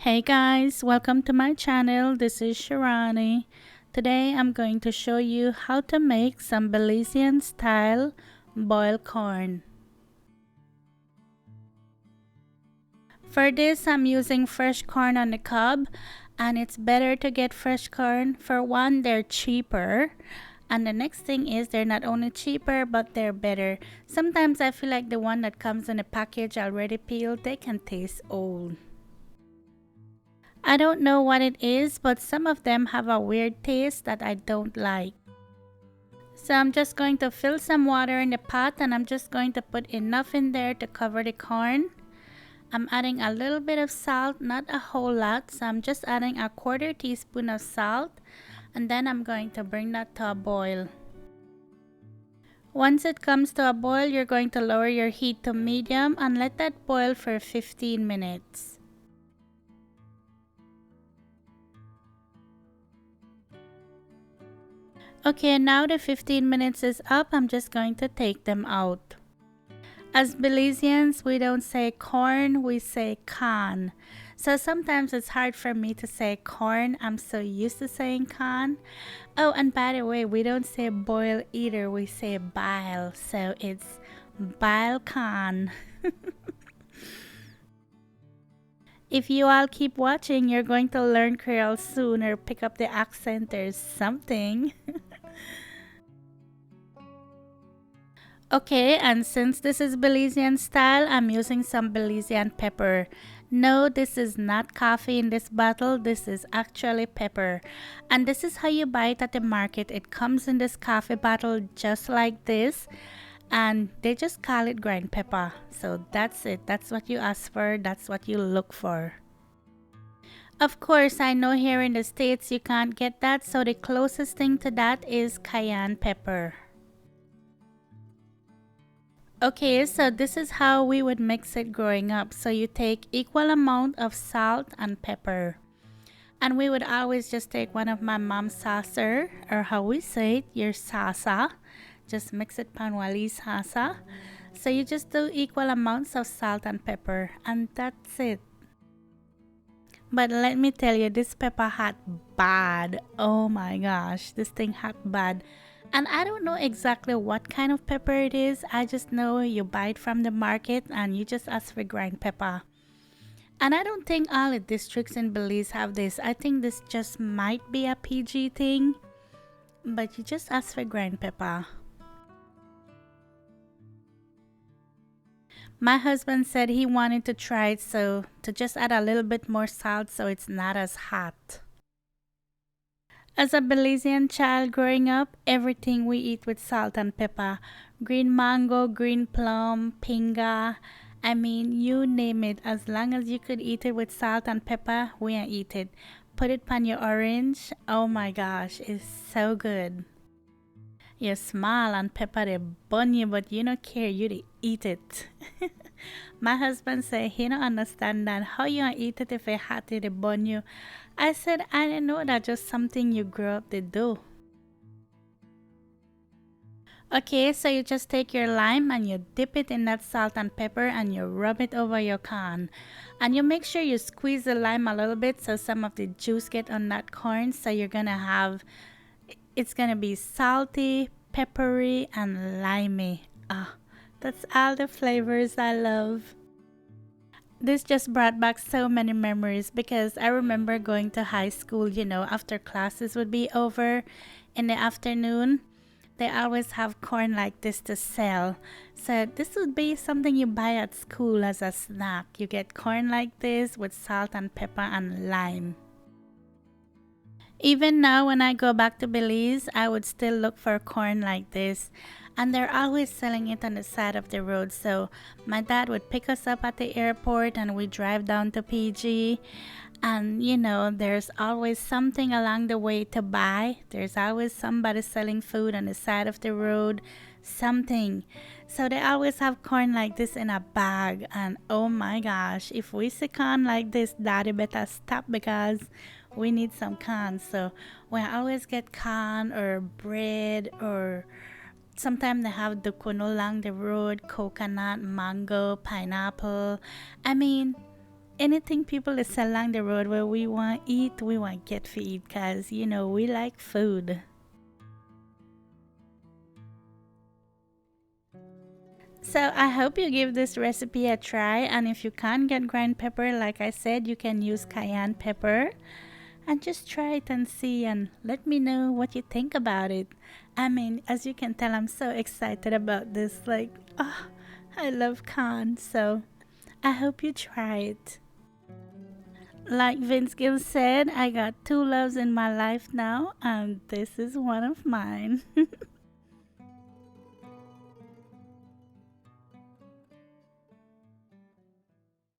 Hey guys, welcome to my channel. This is Shirani. Today I'm going to show you how to make some Belizean style boiled corn. For this I'm using fresh corn on the cob, and it's better to get fresh corn. For one, they're cheaper, and the next thing is they're not only cheaper but they're better. Sometimes I feel like the one that comes in a package already peeled, they can taste old. I don't know what it is, but some of them have a weird taste that I don't like. So I'm just going to fill some water in the pot, and I'm just going to put enough in there to cover the corn. I'm adding a little bit of salt, not a whole lot, so I'm just adding a quarter teaspoon of salt, and then I'm going to bring that to a boil. Once it comes to a boil, you're going to lower your heat to medium and let that boil for 15 minutes. Okay, now the 15 minutes is up. I'm just going to take them out. As Belizeans, we don't say corn, we say can. So sometimes it's hard for me to say corn. I'm so used to saying can. Oh, and by the way, we don't say boil either. We say bile. So it's bile can. If you all keep watching, you're going to learn Creole soon or pick up the accent or something. Okay, and since this is Belizean style, I'm using some Belizean pepper. No, this is not coffee in this bottle. This is actually pepper. And this is how you buy it at the market. It comes in this coffee bottle just like this. And they just call it ground pepper. So that's it. That's what you ask for. That's what you look for. Of course, I know here in the States you can't get that. So the closest thing to that is cayenne pepper. Okay, so this is how we would mix it growing up. So you take equal amount of salt and pepper. And we would always just take one of my mom's saucer, or how we say it, your sasa. Just mix it panwali sasa. So you just do equal amounts of salt and pepper, and that's it. But let me tell you, this pepper hot bad. Oh my gosh, this thing hot bad. And I don't know exactly what kind of pepper it is. I just know you buy it from the market and you just ask for ground pepper. And I don't think all the districts in Belize have this. I think this just might be a PG thing. But you just ask for ground pepper. My husband said he wanted to try it, so to just add a little bit more salt so it's not as hot. As a Belizean child growing up, everything we eat with salt and pepper. Green mango, green plum, pinga. I mean, you name it. As long as you could eat it with salt and pepper, we eat it. Put it on your orange. Oh my gosh, it's so good. You smile and pepper they burn you, but you don't care. You eat it. My husband said he don't understand that. How you gonna eat it if it hot it burn you? I said I didn't know that. Just something you grew up to do. Okay, so you just take your lime and you dip it in that salt and pepper and you rub it over your corn. And you make sure you squeeze the lime a little bit so some of the juice get on that corn. So you're gonna have, it's gonna be salty, peppery, and limey. Ah, that's all the flavors I love. This just brought back so many memories because I remember going to high school, after classes would be over in the afternoon. They always have corn like this to sell. So this would be something you buy at school as a snack. You get corn like this with salt and pepper and lime. Even now when I go back to Belize, I would still look for corn like this. And they're always selling it on the side of the road. So my dad would pick us up at the airport and we drive down to PG. And there's always something along the way to buy. There's always somebody selling food on the side of the road. Something. So they always have corn like this in a bag. And oh my gosh, if we see corn like this, daddy better stop because we need some corn. So we always get corn or bread, or sometimes they have dukuno along the road, coconut, mango, pineapple. I mean, anything people is along the road where we want eat, we want get feed, cause we like food. So I hope you give this recipe a try, and if you can't get ground pepper, like I said, you can use cayenne pepper, and just try it and see and let me know what you think about it. I mean, as you can tell, I'm so excited about this. Like, oh, I love corn, so I hope you try it. Like Vince Gill said, I got two loves in my life now, and this is one of mine.